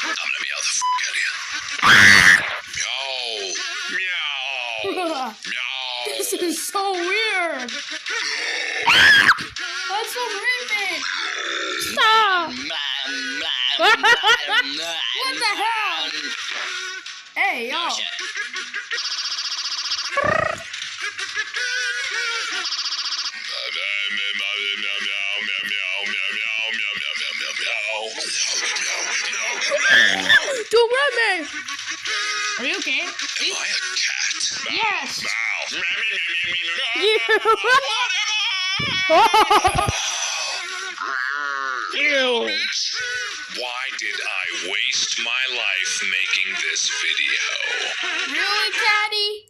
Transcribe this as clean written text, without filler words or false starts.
I'm gonna meow the f out of you. Meow. Meow. Meow. This is so weird. That's so creepy. Stop. What the hell? Hey, yo. Don't run me. Are you okay? Am I a cat? Yes. Ew. Why did I waste my life making this video? Really, Daddy?